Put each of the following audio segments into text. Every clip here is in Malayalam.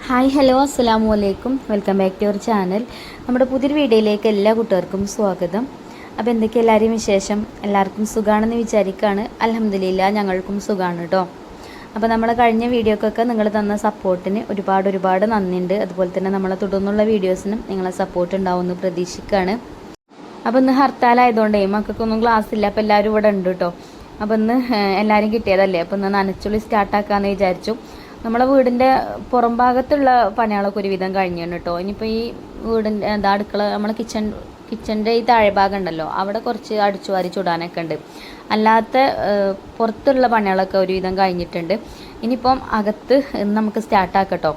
ഹായ് ഹലോ അസ്സലാമു അലൈക്കും. Welcome back to your channel. നമ്മുടെ പുതിയൊരു വീഡിയോയിലേക്ക് എല്ലാ കൂട്ടുകാർക്കും സ്വാഗതം. അപ്പോൾ എന്തൊക്കെ എല്ലാവരെയും വിശേഷം? എല്ലാവർക്കും സുഖമാണെന്ന് വിചാരിക്കുകയാണ്. അൽഹംദുലില്ലാ ഞങ്ങൾക്കും സുഖമാണ് കേട്ടോ. അപ്പോൾ നമ്മൾ കഴിഞ്ഞ വീഡിയോക്കൊക്കെ നിങ്ങൾ തന്ന സപ്പോർട്ടിന് ഒരുപാട് നന്ദിയുണ്ട്. അതുപോലെ തന്നെ നമ്മളെ തുടർന്നുള്ള വീഡിയോസിനും നിങ്ങളെ സപ്പോർട്ട് ഉണ്ടാവുമെന്ന് പ്രതീക്ഷിക്കുകയാണ്. അപ്പോൾ ഇന്ന് ഹർത്താലായതുകൊണ്ടേ മക്കൾക്കൊന്നും ക്ലാസ് ഇല്ല. അപ്പോൾ എല്ലാവരും ഇവിടെ ഉണ്ട് കേട്ടോ. അപ്പോൾ ഇന്ന് എല്ലാവരും കിട്ടിയതല്ലേ, അപ്പോൾ ഇന്ന് നനച്ചുള്ളി സ്റ്റാർട്ടാക്കാമെന്ന് വിചാരിച്ചു. നമ്മളെ വീടിൻ്റെ പുറം ഭാഗത്തുള്ള പണികളൊക്കെ ഒരുവിധം കഴിഞ്ഞാണ് കേട്ടോ. ഇനിയിപ്പോൾ ഈ വീടിൻ്റെ അടുക്കള നമ്മളെ കിച്ചൻ്റെ ഈ താഴെ ഭാഗം ഉണ്ടല്ലോ, അവിടെ കുറച്ച് അടിച്ചു വാരി ചുടാനൊക്കെ ഉണ്ട്. അല്ലാത്ത പുറത്തുള്ള പണികളൊക്കെ ഒരുവിധം കഴിഞ്ഞിട്ടുണ്ട്. ഇനിയിപ്പം അകത്ത് നമുക്ക് സ്റ്റാർട്ടാക്കട്ടോ.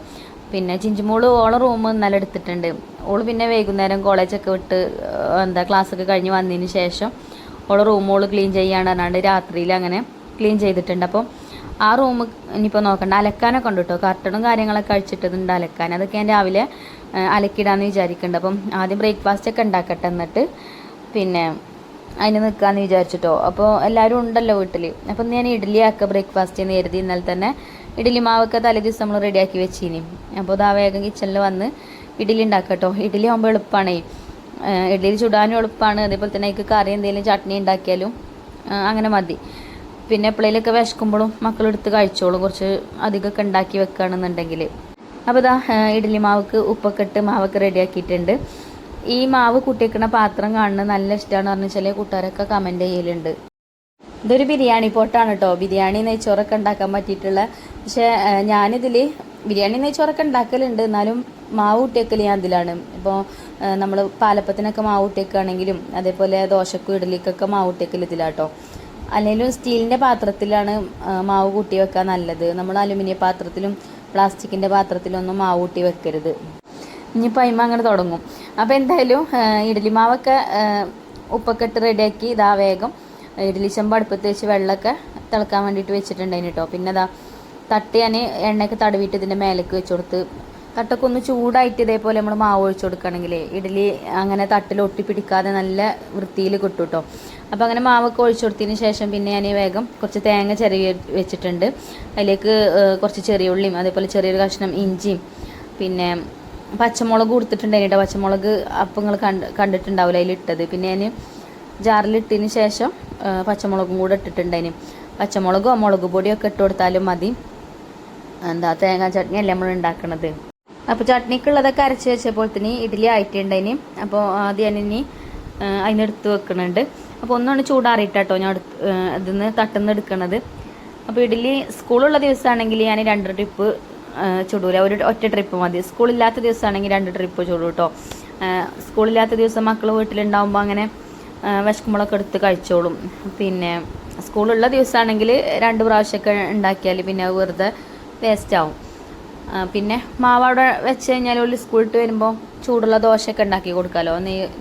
പിന്നെ ചിഞ്ചുമോള് ഓളെ റൂം ഇന്നലെ എടുത്തിട്ടുണ്ട്. ഓള് പിന്നെ വൈകുന്നേരം കോളേജൊക്കെ വിട്ട് ക്ലാസ്സൊക്കെ കഴിഞ്ഞ് വന്നതിന് ശേഷം ഓളെ റൂം ഓള് ക്ലീൻ ചെയ്യാൻ പറഞ്ഞാണ്ട് രാത്രിയിൽ അങ്ങനെ ക്ലീൻ ചെയ്തിട്ടുണ്ട്. അപ്പം ആ റൂം ഇനിയിപ്പോൾ നോക്കണ്ട, അലക്കാനൊക്കെ ഉണ്ട് കേട്ടോ. കർട്ടണും കാര്യങ്ങളൊക്കെ അഴിച്ചിട്ടതുണ്ട് അലക്കാൻ. അതൊക്കെ ഞാൻ രാവിലെ അലക്കിടാന്ന് വിചാരിക്കുന്നുണ്ട്. അപ്പം ആദ്യം ബ്രേക്ക്ഫാസ്റ്റൊക്കെ ഉണ്ടാക്കട്ടെ, എന്നിട്ട് പിന്നെ അതിന് നിൽക്കാമെന്ന് വിചാരിച്ചിട്ടോ. അപ്പോൾ എല്ലാവരും ഉണ്ടല്ലോ വീട്ടിൽ. അപ്പം ഞാൻ ഇഡ്ഡലി ആക്കുക ബ്രേക്ക്ഫാസ്റ്റ് എന്ന് കരുതി. ഇന്നലെ തന്നെ ഇഡ്ഡലി മാവൊക്കെ തലേ ദിവസം നമ്മൾ റെഡിയാക്കി വെച്ചിനി. അപ്പോൾ ഇതാ വേഗം കിച്ചണിൽ വന്ന് ഇഡ്ഡലി ഉണ്ടാക്കട്ടോ. ഇഡ്ഡലി ആകുമ്പോൾ എളുപ്പമാണേ, ഇഡ്ഡലി ചുടാനും എളുപ്പമാണ്. അതേപോലെ തന്നെ അതിക്ക് കറി എന്തെങ്കിലും ചട്നി ഉണ്ടാക്കിയാലും അങ്ങനെ മതി. പിന്നെ എപ്പോഴേലൊക്കെ വിശക്കുമ്പോഴും മക്കളെടുത്ത് കഴിച്ചോളും, കുറച്ച് അധികമൊക്കെ ഉണ്ടാക്കി വെക്കുകയാണെന്നുണ്ടെങ്കിൽ. അപ്പോൾ ഇതാ ഇഡ്ഡലി മാവക്ക് ഉപ്പൊക്കെ ഇട്ട് മാവൊക്കെ റെഡിയാക്കിയിട്ടുണ്ട്. ഈ മാവ് കൂട്ടിവെക്കണ പാത്രം കാണുന്നത് നല്ല ഇഷ്ടമാണ് പറഞ്ഞു വെച്ചാൽ കൂട്ടുകാരൊക്കെ കമൻറ്റ് ചെയ്യലുണ്ട്. ഇതൊരു ബിരിയാണി പോട്ടാണ് കേട്ടോ. ബിരിയാണി നെയ്ച്ചോറൊക്കെ ഉണ്ടാക്കാൻ പറ്റിയിട്ടുള്ള. പക്ഷേ ഞാനിതിൽ ബിരിയാണി നെയ്ച്ചോറൊക്കെ ഉണ്ടാക്കലുണ്ട്, എന്നാലും മാവ് കൂട്ടിവെക്കൽ ഞാൻ ഇതിലാണ്. ഇപ്പോൾ നമ്മൾ പാലപ്പത്തിനൊക്കെ മാവ് കൂട്ടിവെക്കുകയാണെങ്കിലും അതേപോലെ ദോശക്കും ഇഡ്ഡലിക്കൊക്കെ മാവ് കൂട്ടിവെക്കൽ ഇതിലാട്ടോ. അല്ലെങ്കിലും സ്റ്റീലിൻ്റെ പാത്രത്തിലാണ് മാവ് കൂട്ടി വെക്കാൻ നല്ലത്. നമ്മൾ അലുമിനിയം പാത്രത്തിലും പ്ലാസ്റ്റിക്കിൻ്റെ പാത്രത്തിലൊന്നും മാവ് കൂട്ടി വെക്കരുത്. ഇനിയിപ്പോൾ അയിമ അങ്ങനെ തുടങ്ങും. അപ്പോൾ എന്തായാലും ഇഡ്ഡലി മാവൊക്കെ ഉപ്പൊക്കെ ഇട്ട് റെഡിയാക്കി ഇതാ വേഗം ഇഡ്ഡലി ചെമ്പ് അടുപ്പത്ത് വെച്ച് വെള്ളമൊക്കെ തിളക്കാൻ വേണ്ടിയിട്ട് വെച്ചിട്ടുണ്ടായിന് കേട്ടോ. പിന്നെ ഇതാ തട്ട് ഞാൻ എണ്ണയൊക്കെ തടവിയിട്ട് ഇതിൻ്റെ മേലേക്ക് വെച്ച് കൊടുത്ത്, തട്ടൊക്കെ ഒന്ന് ചൂടായിട്ട് ഇതേപോലെ നമ്മൾ മാവ് ഒഴിച്ചു കൊടുക്കുകയാണെങ്കിൽ ഇഡ്ഡലി അങ്ങനെ തട്ടിൽ ഒട്ടിപ്പിടിക്കാതെ നല്ല വൃത്തിയിൽ കിട്ടും കേട്ടോ. അപ്പോൾ അങ്ങനെ മാവൊക്കെ ഒഴിച്ചു കൊടുത്തതിന് ശേഷം പിന്നെ ഞാൻ വേഗം കുറച്ച് തേങ്ങ ചിരവി വെച്ചിട്ടുണ്ട്. അതിലേക്ക് കുറച്ച് ചെറിയ ഉള്ളിയും അതേപോലെ ചെറിയൊരു കഷ്ണം ഇഞ്ചിയും പിന്നെ പച്ചമുളക് കൊടുത്തിട്ടുണ്ടായിന് കേട്ടോ. പച്ചമുളക് അപ്പം നിങ്ങൾ കണ്ടിട്ടുണ്ടാവില്ല അതിലിട്ടത്. പിന്നെ ഞാൻ ജാറിലിട്ടതിന് ശേഷം പച്ചമുളകും കൂടെ ഇട്ടിട്ടുണ്ടായിന്. പച്ചമുളകോ മുളക് പൊടിയൊക്കെ ഇട്ട് കൊടുത്താലും മതി. തേങ്ങാ ചട്നി അല്ലേ നമ്മൾ ഉണ്ടാക്കണത്. അപ്പോൾ ചട്നിക്കുള്ളതൊക്കെ അരച്ച് വെച്ചപ്പോൾ തന്നെ ഇഡ്ഡലി ആയിട്ടുണ്ടായിന്. അപ്പോൾ ആദ്യം ഞാനിനി അതിനെടുത്ത് വെക്കുന്നുണ്ട്. അപ്പോൾ ഒന്നാണ് ചൂടാറിയിട്ടോ ഞാൻ ഇതിന്ന് തട്ടുന്ന എടുക്കണത്. അപ്പോൾ ഇഡ്ഡലി സ്കൂളുള്ള ദിവസമാണെങ്കിൽ ഞാൻ 2 ട്രിപ്പ് ചുടൂല, ഒറ്റ ട്രിപ്പ് മതി. സ്കൂളില്ലാത്ത ദിവസമാണെങ്കിൽ 2 ട്രിപ്പ് ചുടും കേട്ടോ. സ്കൂളില്ലാത്ത ദിവസം മക്കൾ വീട്ടിലുണ്ടാകുമ്പോൾ അങ്ങനെ വിശക്കുമ്പോഴൊക്കെ എടുത്ത് കഴിച്ചോളും. പിന്നെ സ്കൂളുള്ള ദിവസമാണെങ്കിൽ 2 പ്രാവശ്യമൊക്കെ ഉണ്ടാക്കിയാൽ പിന്നെ വെറുതെ വേസ്റ്റാവും. പിന്നെ മാവ് അവിടെ വെച്ച് കഴിഞ്ഞാൽ ഒരു സ്കൂളിട്ട് വരുമ്പോൾ ചൂടുള്ള ദോശയൊക്കെ ഉണ്ടാക്കി കൊടുക്കാമല്ലോ.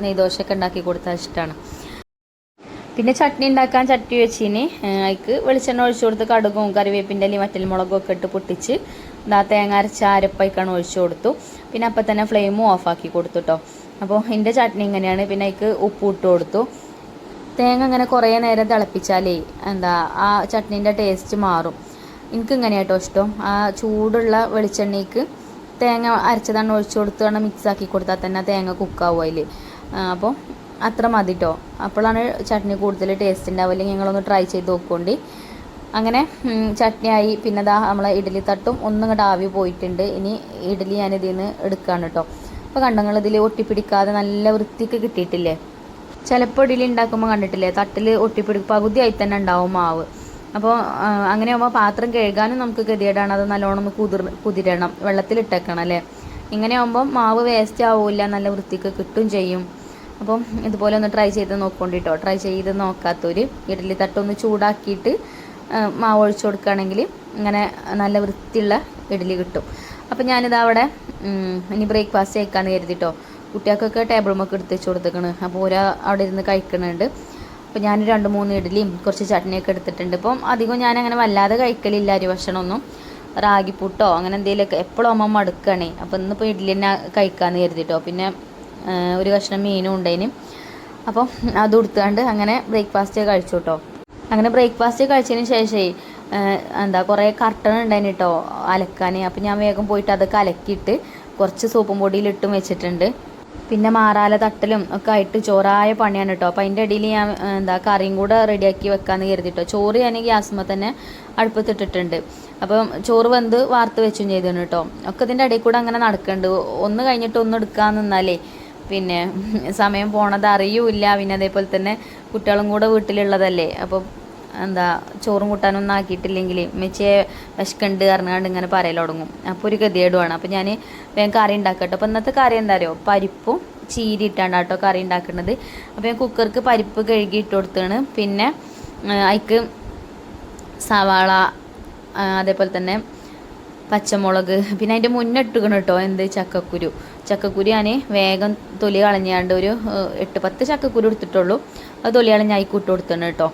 നെയ് ദോശയൊക്കെ ഉണ്ടാക്കി കൊടുത്താൽ ഇഷ്ടമാണ്. പിന്നെ ചട്നി ഉണ്ടാക്കാൻ ചട്ടി വെച്ചിന് അതിക്ക് വെളിച്ചെണ്ണ ഒഴിച്ചു കൊടുത്ത് കടുകും കറിവേപ്പിൻ്റെ അല്ലെങ്കിൽ വറ്റൽമുളകും ഒക്കെ ഇട്ട് പൊട്ടിച്ച് തേങ്ങ അരച്ച അരപ്പയ്ക്കാണ് ഒഴിച്ചു കൊടുത്തു. പിന്നെ അപ്പം തന്നെ ഫ്ലെയിമും ഓഫാക്കി കൊടുത്തു കേട്ടോ. അപ്പോൾ എൻ്റെ ചട്നി ഇങ്ങനെയാണ്. പിന്നെ അതിക്ക് ഉപ്പ് ഇട്ട് കൊടുത്തു. തേങ്ങ അങ്ങനെ കുറേ നേരം തിളപ്പിച്ചാലേ ആ ചട്നീൻ്റെ ടേസ്റ്റ് മാറും. എനിക്കിങ്ങനെ കേട്ടോ ഇഷ്ടം. ആ ചൂടുള്ള വെളിച്ചെണ്ണയ്ക്ക് തേങ്ങ അരച്ചതാണ് ഒഴിച്ചു കൊടുത്ത് മിക്സാക്കി കൊടുത്താൽ തന്നെ തേങ്ങ കുക്കാവും അതിൽ. അപ്പോൾ അത്ര മതി കേട്ടോ. അപ്പോഴാണ് ചട്നി കൂടുതൽ ടേസ്റ്റ് ഉണ്ടാവും. അല്ലെങ്കിൽ ഞങ്ങളൊന്ന് ട്രൈ ചെയ്ത് നോക്കുകൊണ്ട്. അങ്ങനെ ചട്നിയായി. പിന്നെ നമ്മളെ ഇഡ്ഡലി തട്ടും ഒന്നിങ്ങോട്ട് ആവി പോയിട്ടുണ്ട്. ഇനി ഇഡ്ഡലി ഞാൻ ഇതിൽ നിന്ന് എടുക്കുകയാണ് കേട്ടോ. അപ്പോൾ കണ്ടങ്ങൾ ഇതിൽ ഒട്ടിപ്പിടിക്കാതെ നല്ല വൃത്തിക്ക് കിട്ടിയിട്ടില്ലേ. ചിലപ്പോൾ ഇഡ്ഡലി ഉണ്ടാക്കുമ്പോൾ കണ്ടിട്ടില്ലേ തട്ടിൽ പകുതിയായി തന്നെ ഉണ്ടാവും മാവ്. അപ്പോൾ അങ്ങനെ ആകുമ്പോൾ പാത്രം കഴുകാനും നമുക്ക് ഗതികേടാണ്. അത് നല്ലോണം ഒന്ന് കുതിരണം, വെള്ളത്തിലിട്ടേക്കണം അല്ലേ. ഇങ്ങനെ ആകുമ്പോൾ മാവ് വേസ്റ്റ് ആവില്ല, നല്ല വൃത്തിക്ക് കിട്ടും ചെയ്യും. അപ്പം ഇതുപോലെ ഒന്ന് ട്രൈ ചെയ്ത് നോക്കൊണ്ടിട്ടോ. ട്രൈ ചെയ്ത് നോക്കാത്തൊരു ഇഡ്ഡലി തട്ടൊന്ന് ചൂടാക്കിയിട്ട് മാവ് ഒഴിച്ചു കൊടുക്കുകയാണെങ്കിൽ ഇങ്ങനെ നല്ല വൃത്തിയുള്ള ഇഡ്ഡലി കിട്ടും. അപ്പം ഞാനിത് അവിടെ ഇനി ബ്രേക്ക്ഫാസ്റ്റ് കഴിക്കാമെന്ന് കരുതിട്ടോ. കുട്ടികൾക്കൊക്കെ ടേബിൾ മൊക്കെ എടുത്ത് വെച്ച് കൊടുത്തേക്കണ്. അപ്പോൾ അവിടെ ഇരുന്ന് കഴിക്കണുണ്ട്. അപ്പോൾ ഞാൻ 2-3 ഇഡ്ഡലിയും കുറച്ച് ചട്നിയൊക്കെ എടുത്തിട്ടുണ്ട്. ഇപ്പം അധികം ഞാനങ്ങനെ വല്ലാതെ കഴിക്കലില്ല അരി ഭക്ഷണമൊന്നും. റാഗിപ്പുട്ടോ അങ്ങനെ എന്തെങ്കിലുമൊക്കെ എപ്പോഴും അമ്മ മടുക്കണേ. അപ്പോൾ ഇന്നിപ്പോൾ ഇഡ്ഡലി തന്നെ കഴിക്കാമെന്ന് കരുതിട്ടോ. പിന്നെ ഒരു കഷ്ണം മീനും ഉണ്ടായിന്. അപ്പം അത് കൊടുത്തുകൊണ്ട് അങ്ങനെ ബ്രേക്ക്ഫാസ്റ്റ് കഴിച്ചു കേട്ടോ. അങ്ങനെ ബ്രേക്ക്ഫാസ്റ്റ് കഴിച്ചതിന് ശേഷമേ എന്താ കുറേ കർട്ടൺ ഉണ്ടായിന് കേട്ടോ അലക്കാൻ. അപ്പോൾ ഞാൻ വേഗം പോയിട്ട് അതൊക്കെ അലക്കിയിട്ട് കുറച്ച് സോപ്പും പൊടിയിലിട്ടും വെച്ചിട്ടുണ്ട്. പിന്നെ മാറാല തട്ടലും ഒക്കെ ആയിട്ട് ചോറായ പണിയാണ് കേട്ടോ. അപ്പോൾ അതിൻ്റെ ഇടയിൽ ഞാൻ കറിയും കൂടെ റെഡിയാക്കി വെക്കാമെന്ന് കരുതിട്ടോ. ചോറ് ഞാൻ ഗ്യാസുമ്പോൾ തന്നെ അടുപ്പത്തിട്ടിട്ടുണ്ട്. അപ്പം ചോറ് വെന്ത് വാർത്ത് വെച്ചും ചെയ്തിരുന്നു കേട്ടോ. ഒക്കെ ഇതിൻ്റെ ഇടയിൽ കൂടെ അങ്ങനെ നടക്കുന്നുണ്ട്. ഒന്ന് കഴിഞ്ഞിട്ട് ഒന്ന് എടുക്കാൻ നിന്നാലേ പിന്നെ സമയം പോണത് അറിയൂല്ല. പിന്നെ അതേപോലെ തന്നെ കുട്ടികളും കൂടെ വീട്ടിലുള്ളതല്ലേ. അപ്പോൾ ചോറും കൂട്ടാനൊന്നും ആക്കിയിട്ടില്ലെങ്കിൽ മെച്ചയെ വിശക്കുണ്ട് പറഞ്ഞുകൊണ്ട് ഇങ്ങനെ പറയൽ തുടങ്ങും. അപ്പോൾ ഒരു ഗതികേടുമാണ്. അപ്പോൾ ഞാൻ വേഗം കറി ഉണ്ടാക്കട്ടെ. അപ്പോൾ ഇന്നത്തെ കറി എന്താ അറിയോ, പരിപ്പും ചീരി ഇട്ടാണ് കേട്ടോ കറി ഉണ്ടാക്കുന്നത്. അപ്പോൾ ഞാൻ കുക്കർക്ക് പരിപ്പ് കഴുകി ഇട്ട് കൊടുത്താണ്. പിന്നെ അതിക്ക് സവാള, അതേപോലെ തന്നെ പച്ചമുളക്, പിന്നെ അതിൻ്റെ മുന്നേ ഇട്ടുകണം കേട്ടോ ചക്കക്കുരു ഞാൻ വേഗം തൊലി കളഞ്ഞാണ്ട് ഒരു 8-10 ചക്കക്കുരു എടുത്തിട്ടുള്ളൂ. അത് തൊലി കളഞ്ഞ് അതിക്ക് ഇട്ട് കൊടുത്താണ് കേട്ടോ.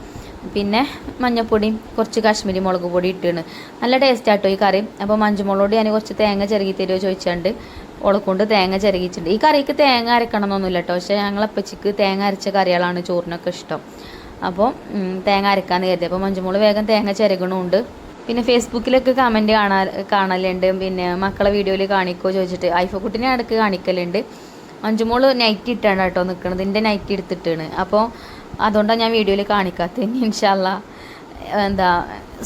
പിന്നെ മഞ്ഞൾപ്പൊടിയും കുറച്ച് കാശ്മീരി മുളക് പൊടി ഇട്ടാണ്. നല്ല ടേസ്റ്റ് ആട്ടോ ഈ കറി. അപ്പോൾ മഞ്ചുമുളകോട് ഞാൻ കുറച്ച് തേങ്ങ ചിരകി തരുമോ ചോദിച്ചാണ്ട് ഓളെക്കൊണ്ട് തേങ്ങ ചിരകിച്ചിട്ടുണ്ട്. ഈ കറിക്ക് തേങ്ങ അരക്കണം എന്നൊന്നുമില്ല കേട്ടോ. പക്ഷേ ഞങ്ങളപ്പച്ചിക്ക് തേങ്ങ അരച്ച കറികളാണ് ചോറിനൊക്കെ ഇഷ്ടം. അപ്പോൾ തേങ്ങ അരക്കാമെന്ന് കരുതി. അപ്പോൾ മഞ്ചുമുളക് വേഗം തേങ്ങ ചിരകണമുണ്ട്. പിന്നെ ഫേസ്ബുക്കിലൊക്കെ കമൻറ്റ് കാണലുണ്ട്. പിന്നെ മക്കളെ വീഡിയോയിൽ കാണിക്കുമോ ചോദിച്ചിട്ട് ഐഫക്കുട്ടിനെ ഇടയ്ക്ക് കാണിക്കലുണ്ട്. മഞ്ചുമോള് നൈറ്റ് ഇട്ടാണ് കേട്ടോ നിൽക്കുന്നത്. എൻ്റെ നൈറ്റ് എടുത്തിട്ടാണ്. അപ്പോൾ അതുകൊണ്ടാണ് ഞാൻ വീഡിയോയിൽ കാണിക്കാത്തത്. ഇൻഷാ അല്ലാ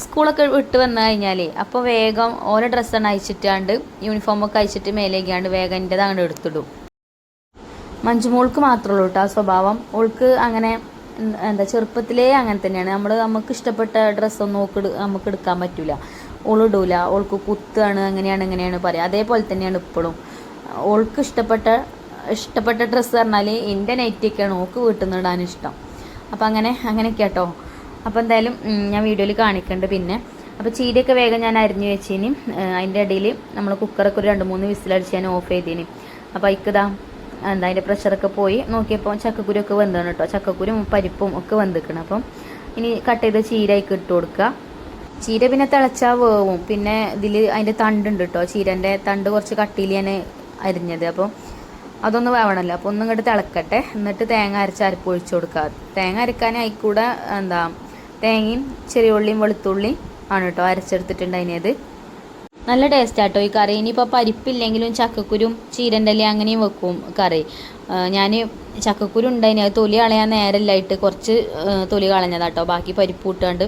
സ്കൂളൊക്കെ വിട്ട് വന്നു കഴിഞ്ഞാൽ അപ്പോൾ വേഗം ഓരോ ഡ്രസ്സാണ് അയച്ചിട്ടാണ്ട് യൂണിഫോമൊക്കെ അയച്ചിട്ട് മേലേക്കാണ്ട് വേഗം എൻ്റെത് അങ്ങോട്ട് എടുത്തിടും. മഞ്ചുമോൾക്ക് മാത്രമേ ഉള്ളൂ കേട്ടോ ആ സ്വഭാവം. ഓൾക്ക് അങ്ങനെ ചെറുപ്പത്തിലേ അങ്ങനെ തന്നെയാണ്. നമുക്ക് ഇഷ്ടപ്പെട്ട ഡ്രസ്സൊന്നും നമുക്ക് എടുക്കാൻ പറ്റില്ല. ഓളിടൂല. ഓൾക്ക് കുത്താണ്, അങ്ങനെയാണ് പറയാം. അതേപോലെ തന്നെയാണ് ഇപ്പോഴും. ഓൾക്ക് ഇഷ്ടപ്പെട്ട ഡ്രസ്സ് പറഞ്ഞാൽ എൻ്റെ നൈറ്റിയൊക്കെയാണ് ഓൾക്ക് വീട്ടിൽ നിന്ന് ഇടാൻ ഇഷ്ടം. അപ്പോൾ അങ്ങനെയൊക്കെ കേട്ടോ. അപ്പോൾ എന്തായാലും ഞാൻ വീഡിയോയിൽ കാണിക്കുന്നുണ്ട്. പിന്നെ അപ്പോൾ ചീരയൊക്കെ വേഗം ഞാൻ അരിഞ്ഞ് വെച്ചിനി. അതിൻ്റെ ഇടയിൽ നമ്മൾ കുക്കറൊക്കെ ഒരു 2-3 വിസിലടിച്ച് ഞാൻ ഓഫ് ചെയ്തിനി. അപ്പോൾ അതിക്കതാ അതിൻ്റെ പ്രഷറൊക്കെ പോയി നോക്കിയപ്പോൾ ചക്കക്കുരുമൊക്കെ വെന്താണ് കേട്ടോ. ചക്കക്കുരും പരിപ്പും ഒക്കെ വെന്തിക്കണം. അപ്പം ഇനി കട്ട് ചെയ്ത ചീര അതിക്ക് ഇട്ട് കൊടുക്കുക. ചീര പിന്നെ തിളച്ചാൽ വേവും. പിന്നെ ഇതിൽ അതിൻ്റെ തണ്ടുണ്ട് കേട്ടോ. ചീരൻ്റെ തണ്ട് കുറച്ച് കട്ടിയിൽ ഞാൻ അരിഞ്ഞത്. അപ്പോൾ അതൊന്ന് വേവണമല്ലോ. അപ്പോൾ ഒന്നും ഇങ്ങോട്ട് തിളക്കട്ടെ. എന്നിട്ട് തേങ്ങ അരച്ച് അരപ്പ് ഒഴിച്ചു കൊടുക്കുക. തേങ്ങ അരക്കാൻ അതിൽക്കൂടെ തേങ്ങയും ചെറിയ ഉള്ളിയും വെളുത്തുള്ളിയും ആണ് കേട്ടോ അരച്ചെടുത്തിട്ടുണ്ട് അതിനത്. നല്ല ടേസ്റ്റ് ആട്ടോ ഈ കറി. ഇനിയിപ്പോൾ പരിപ്പില്ലെങ്കിലും ചക്കക്കുരും ചീരൻ്റെ ഇല അങ്ങനെയും വെക്കും കറി. ഞാൻ ചക്കക്കുരു ഉണ്ടായിന്, അത് തൊലി കളയാൻ നേരമില്ലായിട്ട് കുറച്ച് തൊലി കളഞ്ഞതാട്ടോ. ബാക്കി പരിപ്പ് ഇട്ടുകൊണ്ട്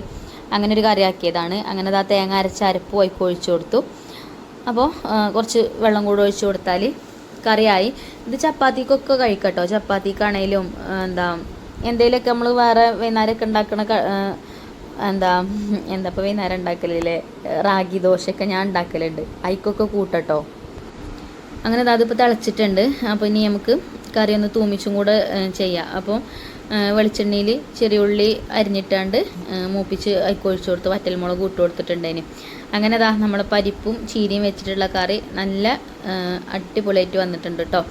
അങ്ങനെ ഒരു കറി ആക്കിയതാണ്. അങ്ങനെ ആ തേങ്ങ അരച്ച അരപ്പ് വൈക്ക് ഒഴിച്ചു കൊടുത്തു. അപ്പോൾ കുറച്ച് വെള്ളം കൂടെ ഒഴിച്ചു കൊടുത്താൽ കറിയായി. ഇത് ചപ്പാത്തിക്കൊക്കെ കഴിക്കട്ടോ. ചപ്പാത്തിക്കാണേലും എന്തെങ്കിലുമൊക്കെ നമ്മൾ വേറെ വൈകുന്നേരമൊക്കെ ഉണ്ടാക്കണ ഇപ്പോൾ വൈകുന്നേരം ഉണ്ടാക്കലില്ലേ റാഗി ദോശയൊക്കെ ഞാൻ ഉണ്ടാക്കലുണ്ട്. അതിക്കൊക്കെ കൂട്ടട്ടോ. അങ്ങനെ അതിപ്പോൾ തിളച്ചിട്ടുണ്ട്. അപ്പോൾ ഇനി നമുക്ക് കറി ഒന്ന് തൂമിച്ചും കൂടെ ചെയ്യാം. അപ്പോൾ വെളിച്ചെണ്ണയിൽ ചെറിയ ഉള്ളി അരിഞ്ഞിട്ടാണ്ട് മൂപ്പിച്ച് അതിക്കൊഴിച്ച് കൊടുത്ത് വറ്റൽമുളക് ഇട്ട് കൊടുത്തിട്ടുണ്ടേന്. അങ്ങനെ നമ്മളെ പരിപ്പും ചീരയും വെച്ചിട്ടുള്ള കറി നല്ല അടിപൊളിയായിട്ട് വന്നിട്ടുണ്ട് കേട്ടോ.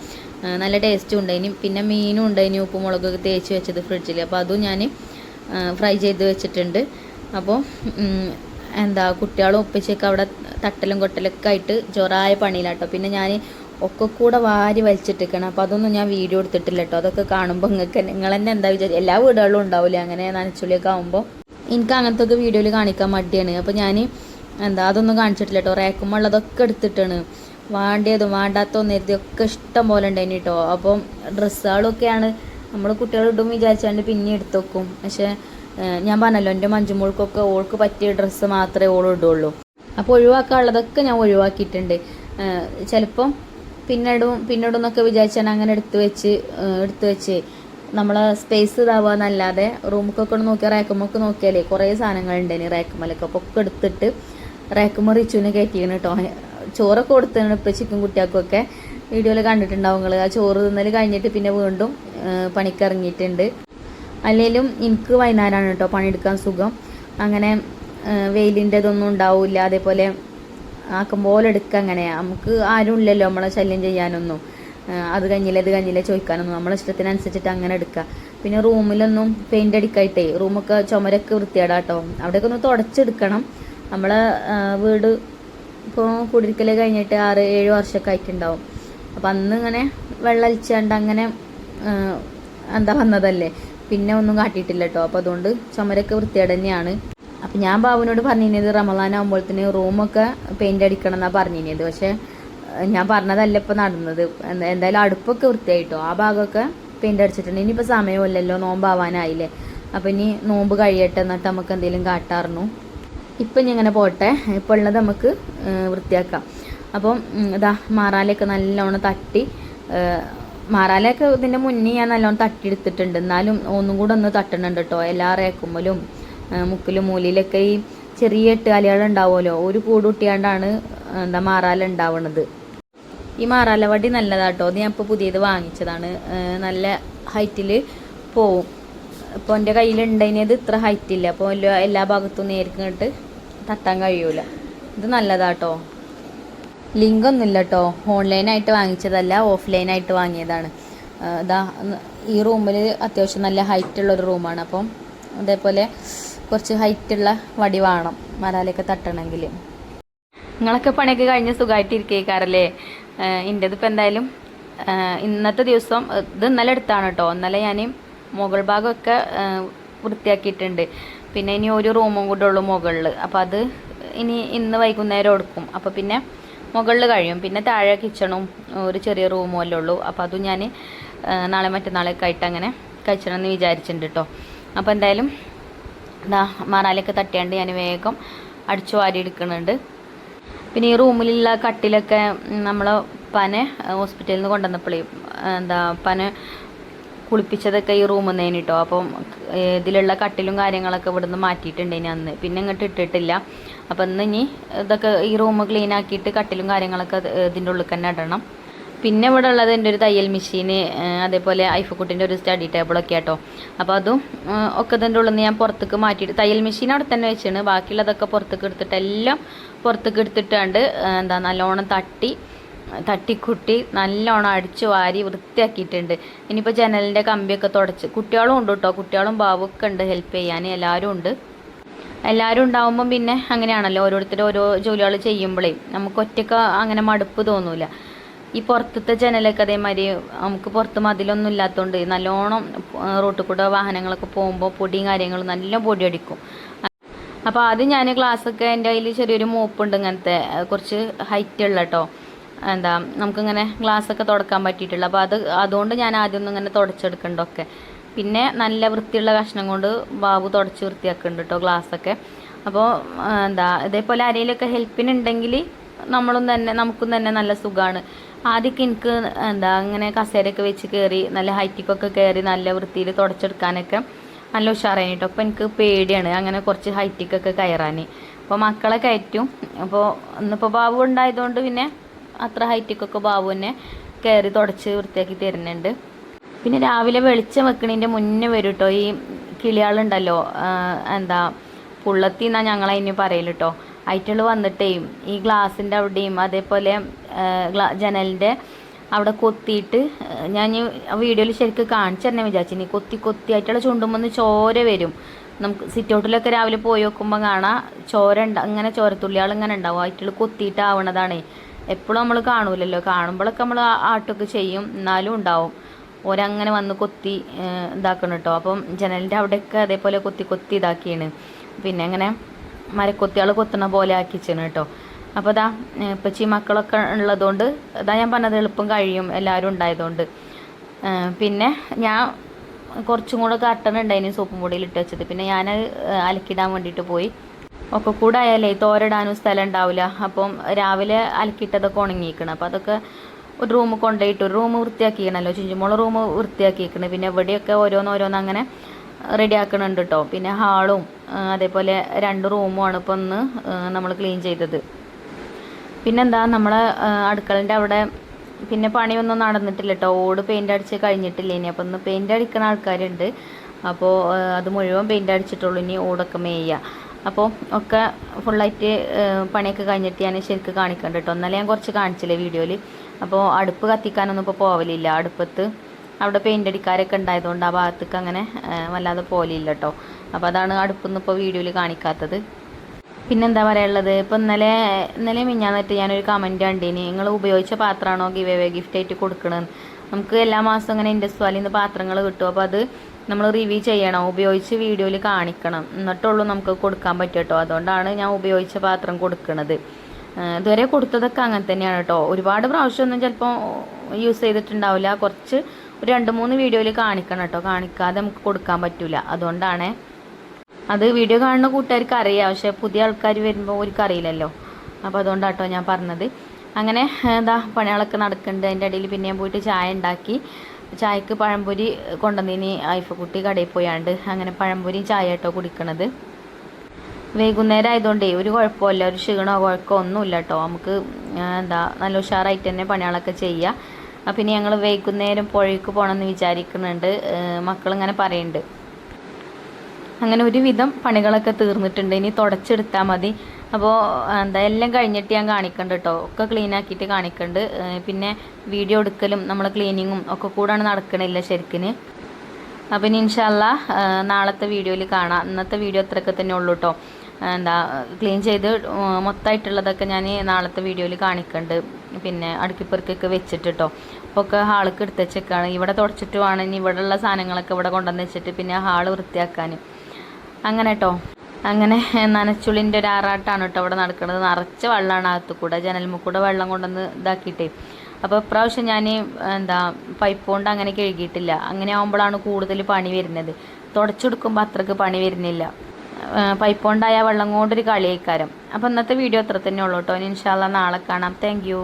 നല്ല ടേസ്റ്റും ഉണ്ടായിന്. പിന്നെ മീനും ഉണ്ടായിന് ഉപ്പുമുളകൊക്കെ തേച്ച് വെച്ചത് ഫ്രിഡ്ജിൽ. അപ്പോൾ അതും ഞാൻ ഫ്രൈ ചെയ്ത് വെച്ചിട്ടുണ്ട്. അപ്പോൾ കുട്ടികളും ഒപ്പിച്ചൊക്കെ അവിടെ തട്ടലും കൊട്ടലൊക്കെ ആയിട്ട് ചോറായ പണിയിലാട്ടോ. പിന്നെ ഞാൻ ഒക്കെ കൂടെ വാരി വലിച്ചിട്ടിരിക്കണം. അപ്പോൾ അതൊന്നും ഞാൻ വീഡിയോ എടുത്തിട്ടില്ല കേട്ടോ. അതൊക്കെ കാണുമ്പോൾ നിങ്ങൾ തന്നെ എന്താ വിചാരിച്ചു, എല്ലാ വീടുകളിലും ഉണ്ടാവില്ലേ അങ്ങനെ നനച്ചുള്ളിയൊക്കെ ആകുമ്പോൾ. എനിക്ക് അങ്ങനത്തെ ഒക്കെ വീഡിയോയിൽ കാണിക്കാൻ മടിയാണ്. അപ്പോൾ ഞാൻ അതൊന്നും കാണിച്ചിട്ടില്ല കേട്ടോ. റേക്കുമ്പോൾ ഉള്ളതൊക്കെ എടുത്തിട്ടാണ്. വേണ്ടിയതും വേണ്ടാത്തതും നേരത്തെയൊക്കെ ഇഷ്ടം പോലെ ഉണ്ടായിന് കേട്ടോ. അപ്പം ഡ്രസ്സുകളൊക്കെയാണ് നമ്മൾ കുട്ടികളിടും വിചാരിച്ചാണ്ട് പിന്നെ എടുത്ത് വെക്കും. പക്ഷേ ഞാൻ പറഞ്ഞല്ലോ എൻ്റെ മഞ്ചുമോൾക്കൊക്കെ ഓൾക്ക് പറ്റിയ ഡ്രസ്സ് മാത്രമേ ഓൾ ഇടുള്ളൂ. അപ്പോൾ ഒഴിവാക്കാനുള്ളതൊക്കെ ഞാൻ ഒഴിവാക്കിയിട്ടുണ്ട്. ചിലപ്പം പിന്നിടുന്നൊക്കെ വിചാരിച്ചാൽ അങ്ങനെ എടുത്ത് വെച്ച് നമ്മളെ സ്പേസ് ഇതാവാന്നല്ലാതെ റൂമൊക്കെ നോക്കിയാൽ റേക്കുമൊക്കെ നോക്കിയാലേ കുറേ സാധനങ്ങളുണ്ടായിന് റേക്കുമലൊക്കെ. അപ്പോൾ ഒക്കെ എടുത്തിട്ട് റേക്കുമ റിച്ചുവിനെ കയറ്റിയാണ് കേട്ടോ. ചോറൊക്കെ കൊടുത്താണ് ഇപ്പോൾ ചിക്കൻ കുട്ടികൾക്കൊക്കെ. വീഡിയോയിൽ കണ്ടിട്ടുണ്ടാവും നിങ്ങൾ. ആ ചോറ് തിന്നൽ കഴിഞ്ഞിട്ട് പിന്നെ വീണ്ടും പണിക്കിറങ്ങിയിട്ടുണ്ട്. അല്ലെങ്കിലും എനിക്ക് വൈകുന്നേരമാണ് കേട്ടോ പണിയെടുക്കാൻ സുഖം. അങ്ങനെ വെയിലിൻ്റെ ഇതൊന്നും ഉണ്ടാവില്ല. അതേപോലെ ആക്കം പോലെ എടുക്കുക. അങ്ങനെ നമുക്ക് ആരും ഇല്ലല്ലോ നമ്മളെ ശല്യം ചെയ്യാനൊന്നും. അത് കഴിഞ്ഞില്ല ചോദിക്കാനൊന്നും. നമ്മളെ ഇഷ്ടത്തിനനുസരിച്ചിട്ട് അങ്ങനെ എടുക്കുക. പിന്നെ റൂമിലൊന്നും പെയിൻ്റ് അടിക്കായിട്ടേ റൂമൊക്കെ ചുമരൊക്കെ വൃത്തിയാടാം കേട്ടോ. അവിടെയൊക്കെ ഒന്ന് തുടച്ചെടുക്കണം. നമ്മളെ വീട് ഇപ്പോൾ കുടിരിക്കൽ കഴിഞ്ഞിട്ട് 6-7 വർഷമൊക്കെ ആയിട്ടുണ്ടാവും. അപ്പം അന്ന് ഇങ്ങനെ വെള്ളമൊലിച്ചാണ്ട് അങ്ങനെ വന്നതല്ലേ. പിന്നെ ഒന്നും കാട്ടിയിട്ടില്ല കേട്ടോ. അപ്പോൾ അതുകൊണ്ട് ചുമരൊക്കെ വൃത്തിയാട് തന്നെയാണ്. അപ്പം ഞാൻ ബാബുവിനോട് പറഞ്ഞിരുന്നത് റമദാൻ ആകുമ്പോഴത്തേന് റൂമൊക്കെ പെയിൻ്റ് അടിക്കണം എന്നാണ് പറഞ്ഞിരുന്നത്. പക്ഷേ ഞാൻ പറഞ്ഞതല്ല ഇപ്പോൾ നടന്നത്. എന്തായാലും അടുപ്പൊക്കെ വൃത്തിയായിട്ടോ, ആ ഭാഗമൊക്കെ പെയിൻ്റ് അടിച്ചിട്ടുണ്ട്. ഇനിയിപ്പോൾ സമയമില്ലല്ലോ, നോമ്പാവാനായില്ലേ. അപ്പോൾ ഇനി നോമ്പ് കഴിയട്ടെ, എന്നിട്ട് നമുക്ക് എന്തെങ്കിലും കാട്ടാറുന്നു. ഇപ്പം ഇനി ഇങ്ങനെ പോട്ടെ, ഇപ്പോൾ ഉള്ളത് നമുക്ക് വൃത്തിയാക്കാം. അപ്പം ഇതാ മാറാലയൊക്കെ നല്ലോണം തട്ടി, മാറാലയൊക്കെ ഇതിൻ്റെ മുന്നേ ഞാൻ നല്ലോണം തട്ടിയെടുത്തിട്ടുണ്ട്. എന്നാലും ഒന്നും കൂടെ ഒന്ന് തട്ടണുണ്ട് കേട്ടോ. എല്ലാ റേക്കുമ്മലും മുക്കിലും മൂലയിലൊക്കെ ഈ ചെറിയ എട്ടുകാലികൾ ഉണ്ടാവുമല്ലോ, ഒരു കൂടുട്ടിയാണ്ടാണ് മാറാല ഉണ്ടാവുന്നത്. ഈ മാറാല വടി നല്ലതാട്ടോ. അത് ഞാൻ ഇപ്പോൾ പുതിയത് വാങ്ങിച്ചതാണ്. നല്ല ഹൈറ്റിൽ പോവും. ഇപ്പോൾ എൻ്റെ കയ്യിലുണ്ടതിനത് ഇത്ര ഹൈറ്റില്ല, അപ്പോൾ എല്ലാ ഭാഗത്തും നേരിട്ട് തട്ടാൻ കഴിയൂല. ഇത് നല്ലതാട്ടോ. ലിങ്കൊന്നുമില്ല കേട്ടോ. ഓൺലൈനായിട്ട് വാങ്ങിച്ചതല്ല, ഓഫ്ലൈനായിട്ട് വാങ്ങിയതാണ്. ഇതാ ഈ റൂമിൽ അത്യാവശ്യം നല്ല ഹൈറ്റുള്ളൊരു റൂമാണ്. അപ്പം അതേപോലെ കുറച്ച് ഹൈറ്റുള്ള വടി വേണം മരാലയൊക്കെ തട്ടണമെങ്കിൽ. നിങ്ങളൊക്കെ പണിയൊക്കെ കഴിഞ്ഞ് സുഖമായിട്ടിരിക്കേക്കാറല്ലേ? എൻ്റെതിപ്പോൾ എന്തായാലും ഇന്നത്തെ ദിവസം ഇത് ഇന്നലെ എടുത്താണ് കേട്ടോ. ഇന്നലെ ഞാൻ മുകൾ ഭാഗമൊക്കെ വൃത്തിയാക്കിയിട്ടുണ്ട്. പിന്നെ ഇനി ഒരു റൂമും കൂടെ ഉള്ളൂ മുകളിൽ. അപ്പോൾ അത് ഇന്ന് വൈകുന്നേരം എടുക്കും. അപ്പോൾ പിന്നെ മുകളിൽ കഴിയും. പിന്നെ താഴെ കിച്ചണും ഒരു ചെറിയ റൂമും അല്ലേ ഉള്ളൂ. അപ്പോൾ അതും ഞാൻ നാളെ മറ്റന്നാളൊക്കെ ആയിട്ട് അങ്ങനെ കഴിച്ചണമെന്ന് വിചാരിച്ചിട്ടുണ്ട് കേട്ടോ. അപ്പോൾ എന്തായാലും മറാലയൊക്കെ തട്ടിയാണ്ട് ഞാൻ വേഗം അടിച്ചു വാരി എടുക്കുന്നുണ്ട്. പിന്നെ ഈ റൂമിലുള്ള കട്ടിലൊക്കെ നമ്മൾ പനെ ഹോസ്പിറ്റലിൽ നിന്ന് കൊണ്ടുവന്നപ്പോഴേ പനെ കുളിപ്പിച്ചതൊക്കെ ഈ റൂമിൽ നിന്ന് കേട്ടോ. അപ്പം ഇതിലുള്ള കട്ടിലും കാര്യങ്ങളൊക്കെ ഇവിടുന്ന് മാറ്റിയിട്ടുണ്ടേനി അന്ന്. പിന്നെ ഇങ്ങോട്ട് ഇട്ടിട്ടില്ല. അപ്പം ഇനി ഇതൊക്കെ ഈ റൂം ക്ലീൻ ആക്കിയിട്ട് കട്ടിലും കാര്യങ്ങളൊക്കെ ഇതിൻ്റെ ഉള്ളിൽ തന്നെ ഇടണം. പിന്നെ ഇവിടെ ഉള്ളത് എൻ്റെ ഒരു തയ്യൽ മെഷീന്, അതേപോലെ ഐഫക്കുട്ടിൻ്റെ ഒരു സ്റ്റഡി ടേബിളൊക്കെ ആട്ടോ. അപ്പോൾ അതും ഒക്കെ ഇതിൻ്റെ ഉള്ളിൽ നിന്ന് ഞാൻ പുറത്തേക്ക് മാറ്റിയിട്ട്, തയ്യൽ മെഷീൻ അവിടെ തന്നെ വെച്ചാണ്, ബാക്കിയുള്ളതൊക്കെ പുറത്തേക്ക് എടുത്തിട്ട് എല്ലാം പുറത്തേക്ക് എടുത്തിട്ടാണ്ട് നല്ലോണം തട്ടിക്കുട്ടി നല്ലോണം അടിച്ചു വാരി വൃത്തിയാക്കിയിട്ടുണ്ട്. ഇനിയിപ്പോൾ ജനലിൻ്റെ കമ്പിയൊക്കെ തുടച്ച്, കുട്ടികളും ഉണ്ട് കേട്ടോ. കുട്ടികളും ബാബുവൊക്കെ ഉണ്ട് ഹെൽപ്പ് ചെയ്യാൻ, എല്ലാവരും ഉണ്ട്. എല്ലാവരും ഉണ്ടാവുമ്പം പിന്നെ അങ്ങനെയാണല്ലോ, ഓരോരുത്തർ ഓരോ ജോലികൾ ചെയ്യുമ്പോഴേ നമുക്ക് ഒറ്റയ്ക്ക് അങ്ങനെ മടുപ്പ് തോന്നൂല. ഈ പുറത്തത്തെ ജനലൊക്കെ അതേമാതിരി നമുക്ക് പുറത്ത് മതിലൊന്നും ഇല്ലാത്തതുകൊണ്ട് നല്ലോണം റോട്ടിൽ കൂടെ വാഹനങ്ങളൊക്കെ പോകുമ്പോൾ പൊടിയും കാര്യങ്ങളും നല്ല പൊടി അടിക്കും. അപ്പോൾ ആദ്യം ഞാൻ ഗ്ലാസ്സൊക്കെ എൻ്റെ കയ്യിൽ ചെറിയൊരു മോപ്പുണ്ട്, ഇങ്ങനത്തെ കുറച്ച് ഹൈറ്റ് ഉള്ള കേട്ടോ. നമുക്കിങ്ങനെ ഗ്ലാസ്സൊക്കെ തുടക്കാൻ പറ്റിയിട്ടുള്ള. അപ്പോൾ അതുകൊണ്ട് ഞാൻ ആദ്യം ഒന്നും ഇങ്ങനെ തുടച്ചെടുക്കണ്ടൊക്കെ. പിന്നെ നല്ല വൃത്തിയുള്ള കഷ്ണം കൊണ്ട് ബാബു തുടച്ച് വൃത്തിയാക്കുന്നുണ്ട് കേട്ടോ ഗ്ലാസ്സൊക്കെ. അപ്പോൾ ഇതേപോലെ ആരെങ്കിലുമൊക്കെ ഹെൽപ്പിനുണ്ടെങ്കിൽ നമുക്കും തന്നെ നല്ല സുഖമാണ്. ആദ്യമൊക്കെ എനിക്ക് ഇങ്ങനെ കസേരയൊക്കെ വെച്ച് കയറി നല്ല ഹൈറ്റിക്കൊക്കെ കയറി നല്ല വൃത്തിയിൽ തുടച്ചെടുക്കാനൊക്കെ നല്ല ഉഷാറായി കേട്ടോ. അപ്പോൾ എനിക്ക് പേടിയാണ് അങ്ങനെ കുറച്ച് ഹൈറ്റിക്കൊക്കെ കയറാൻ. അപ്പോൾ മക്കളെ കയറ്റും. അപ്പോൾ ഇന്നിപ്പോൾ ബാബു ഉണ്ടായതുകൊണ്ട് പിന്നെ അത്ര ഹൈറ്റിക്കൊക്കെ ബാബു തന്നെ കയറി തുടച്ച് വൃത്തിയാക്കി തരുന്നുണ്ട്. പിന്നെ രാവിലെ വെളിച്ചം വെക്കണതിൻ്റെ മുന്നേ വരും കേട്ടോ ഈ കിളികളുണ്ടല്ലോ, പുള്ളത്തി എന്നാണ് ഞങ്ങളതിന് പറയൽ കേട്ടോ. അയറ്റുകൾ വന്നിട്ടേ ഈ ഗ്ലാസിൻ്റെ അവിടെയും അതേപോലെ ജനലിൻ്റെ അവിടെ കൊത്തിയിട്ട്, ഞാൻ വീഡിയോയിൽ ശരിക്കും കാണിച്ചു തന്നെ വിചാരിച്ചു. കൊത്തി ആയിട്ടുള്ള ചുണ്ടുമ്പോൾ ചോര വരും. നമുക്ക് സിറ്റ് ഔട്ടിലൊക്കെ രാവിലെ പോയി നോക്കുമ്പോൾ കാണാം ചോര ഇങ്ങനെ ചോരത്തുള്ളികൾ ഇങ്ങനെ ഉണ്ടാവും. അയറ്റുകൾ കൊത്തിയിട്ടാവണതാണ്. എപ്പോഴും നമ്മൾ കാണൂലല്ലോ, കാണുമ്പോഴൊക്കെ നമ്മൾ ആട്ടൊക്കെ ചെയ്യും, എന്നാലും ഉണ്ടാവും. ഓരങ്ങനെ വന്ന് കൊത്തി ഇതാക്കണം കേട്ടോ. അപ്പം ജനലിൻ്റെ അവിടെയൊക്കെ അതേപോലെ കൊത്തി ഇതാക്കിയാണ്. പിന്നെ അങ്ങനെ മരക്കൊത്തിയാൾ കൊത്തണ പോലെ ആക്കിച്ചാണ് കേട്ടോ. അപ്പോൾ ഇപ്പച്ചി മക്കളൊക്കെ ഉള്ളതുകൊണ്ട് ഞാൻ പറഞ്ഞത് എളുപ്പം കഴിയും, എല്ലാവരും ഉണ്ടായതുകൊണ്ട്. പിന്നെ ഞാൻ കുറച്ചും കൂടെ കട്ടനുണ്ടായിന് സോപ്പും പൊടിയിൽ ഇട്ട് വെച്ചത്. പിന്നെ ഞാൻ അലക്കിടാൻ വേണ്ടിയിട്ട് പോയി. ഒക്കെ കൂടെ ആയാലേ തോരടാനും സ്ഥലം ഉണ്ടാവില്ല. അപ്പം രാവിലെ അലക്കിയിട്ടതൊക്കെ ഉണങ്ങിയിരിക്കണം. അപ്പോൾ അതൊക്കെ ഒരു റൂം കൊണ്ടുപോയിട്ട് ഒരു റൂം വൃത്തിയാക്കിക്കണമല്ലോ, ചുഞ്ചുമോള് റൂം വൃത്തിയാക്കിയിരിക്കണം. പിന്നെ ഇവിടെയൊക്കെ ഓരോന്നോരോന്ന് അങ്ങനെ റെഡി ആക്കണുണ്ട് കേട്ടോ. പിന്നെ ഹാളും അതേപോലെ 2 റൂമുമാണ് ഇപ്പോൾ ഒന്ന് നമ്മൾ ക്ലീൻ ചെയ്തത്. പിന്നെന്താ നമ്മളെ അടുക്കളൻ്റെ അവിടെ പിന്നെ പണിയൊന്നും നടന്നിട്ടില്ല കേട്ടോ. ഓട് പെയിൻ്റ് അടിച്ച് കഴിഞ്ഞിട്ടില്ല. ഇനി അപ്പോൾ ഒന്ന് പെയിൻ്റ് അടിക്കുന്ന ആൾക്കാരുണ്ട്. അപ്പോൾ അത് മുഴുവൻ പെയിൻ്റ് അടിച്ചിട്ടുള്ളൂ. ഇനി ഓടൊക്കെ മേയുക. അപ്പോൾ ഒക്കെ ഫുള്ളായിട്ട് പണിയൊക്കെ കഴിഞ്ഞിട്ട് ഞാൻ ശരിക്കും കാണിക്കണ്ട കേട്ടോ. എന്നാലും ഞാൻ കുറച്ച് കാണിച്ചില്ലേ വീഡിയോയിൽ. അപ്പോൾ അടുപ്പ് കത്തിക്കാനൊന്നും ഇപ്പോൾ പോവലില്ല. അടുപ്പത്ത് അവിടെ പെയിൻ്റ് അടിക്കാരൊക്കെ ഉണ്ടായതുകൊണ്ട് ആ ഭാഗത്തേക്ക് അങ്ങനെ വല്ലാതെ പോലില്ല കേട്ടോ. അപ്പോൾ അതാണ് അടുപ്പൊന്നും ഇപ്പോൾ വീഡിയോയിൽ കാണിക്കാത്തത്. പിന്നെന്താ പറയാനുള്ളത്, ഇപ്പോൾ ഇന്നലെ മിഞ്ഞാന്നിട്ട് ഞാനൊരു കമൻറ്റ് കണ്ടീനി, നിങ്ങൾ ഉപയോഗിച്ച പാത്രമാണോ ഗിഫ്റ്റായിട്ട് കൊടുക്കണമെന്ന്. നമുക്ക് എല്ലാ മാസവും ഇങ്ങനെ ഇൻഡസ് വാലിയിൽ നിന്ന് പാത്രങ്ങൾ കിട്ടും. അപ്പോൾ അത് നമ്മൾ റിവ്യൂ ചെയ്യണം, ഉപയോഗിച്ച് വീഡിയോയിൽ കാണിക്കണം, എന്നിട്ടുള്ളൂ നമുക്ക് കൊടുക്കാൻ പറ്റും കേട്ടോ. അതുകൊണ്ടാണ് ഞാൻ ഉപയോഗിച്ച പാത്രം കൊടുക്കുന്നത്. ഇതുവരെ കൊടുത്തതൊക്കെ അങ്ങനെ തന്നെയാണ് കേട്ടോ. ഒരുപാട് പ്രാവശ്യമൊന്നും ചിലപ്പോൾ യൂസ് ചെയ്തിട്ടുണ്ടാവില്ല. കുറച്ച് ഒരു 2-3 വീഡിയോയിൽ കാണിക്കണം കേട്ടോ. കാണിക്കാതെ നമുക്ക് കൊടുക്കാൻ പറ്റില്ല. അതുകൊണ്ടാണ് അത് വീഡിയോ കാണുന്ന കൂട്ടുകാർക്ക് അറിയാം, പക്ഷേ പുതിയ ആൾക്കാർ വരുമ്പോൾ അവർക്ക് അറിയില്ലല്ലോ. അപ്പോൾ അതുകൊണ്ടാട്ടോ ഞാൻ പറഞ്ഞത്. അങ്ങനെ എന്താ പണികളൊക്കെ നടക്കുന്നുണ്ട്. അതിൻ്റെ ഇടയിൽ പിന്നെ ഞാൻ പോയിട്ട് ചായ ഉണ്ടാക്കി. ചായക്ക് പഴംപൊരി കൊണ്ടുവന്നതിന് ഐഫക്കുട്ടി കടയിൽ പോയാണ്ട് അങ്ങനെ പഴംപൊരി ചായ കേട്ടോ കുടിക്കണത്. വൈകുന്നേരം ആയതുകൊണ്ടേ ഒരു കുഴപ്പമില്ല, ഒരു ക്ഷീണമോ കുഴക്കമോ ഒന്നുമില്ല കേട്ടോ. നമുക്ക് എന്താ നല്ല ഉഷാറായിട്ട് തന്നെ പണികളൊക്കെ ചെയ്യുക. പിന്നെ ഞങ്ങൾ വൈകുന്നേരം പുഴയ്ക്ക് പോകണമെന്ന് വിചാരിക്കുന്നുണ്ട്. മക്കളിങ്ങനെ പറയുന്നുണ്ട്. അങ്ങനെ ഒരുവിധം പണികളൊക്കെ തീർന്നിട്ടുണ്ട്. ഇനി തുടച്ചെടുത്താൽ മതി. അപ്പോൾ എന്താ എല്ലാം കഴിഞ്ഞിട്ട് ഞാൻ കാണിക്കണ്ട് കേട്ടോ. ഒക്കെ ക്ലീൻ ആക്കിയിട്ട് കാണിക്കണ്ട്. പിന്നെ വീഡിയോ എടുക്കലും നമ്മളെ ക്ലീനിങ്ങും ഒക്കെ കൂടാണ് നടക്കണില്ല ശരിക്കിന്. അപ്പം ഇനി ഇൻഷാ അല്ലാ നാളത്തെ വീഡിയോയിൽ കാണാം. ഇന്നത്തെ വീഡിയോ അത്രയൊക്കെ തന്നെ ഉള്ളൂ കേട്ടോ. എന്താ ക്ലീൻ ചെയ്ത് മൊത്തമായിട്ടുള്ളതൊക്കെ ഞാൻ നാളത്തെ വീഡിയോയിൽ കാണിക്കണ്ട്. പിന്നെ അടുക്കിപ്പെറുക്കൊക്കെ വെച്ചിട്ട് കേട്ടോ. അപ്പോൾ ഒക്കെ ഹാൾക്ക് എടുത്ത് വെച്ചേക്കാണ്. ഇവിടെ തുടച്ചിട്ട് വേണം ഇനി ഇവിടെയുള്ള സാധനങ്ങളൊക്കെ ഇവിടെ കൊണ്ടുവന്ന് വെച്ചിട്ട് പിന്നെ ഹാള് വൃത്തിയാക്കാൻ. അങ്ങനെ കേട്ടോ. അങ്ങനെ നനച്ചുള്ളിൻ്റെ ഒരു ആറാട്ടാണ് കേട്ടോ ഇവിടെ നടക്കുന്നത്. നിറച്ച വെള്ളമാണ് അകത്ത് കൂടെ, ജനൽമുക്ക് കൂടെ വെള്ളം കൊണ്ടുവന്ന് ഇതാക്കിയിട്ടേ. അപ്പോൾ ഇപ്രാവശ്യം ഞാൻ എന്താ പൈപ്പ് കൊണ്ട് അങ്ങനെ കഴുകിയിട്ടില്ല. അങ്ങനെ ആകുമ്പോഴാണ് കൂടുതൽ പണി വരുന്നത്. തുടച്ചെടുക്കുമ്പോൾ അത്രയ്ക്ക് പണി വരുന്നില്ല. പൈപ്പ് കൊണ്ടായ വെള്ളം കൊണ്ടൊരു കളിയേക്കാരം. അപ്പോൾ ഇന്നത്തെ വീഡിയോ അത്ര തന്നെ ഉള്ളൂ കേട്ടോ. ഇൻഷാ അല്ലാ നാളെ കാണാം. Thank you.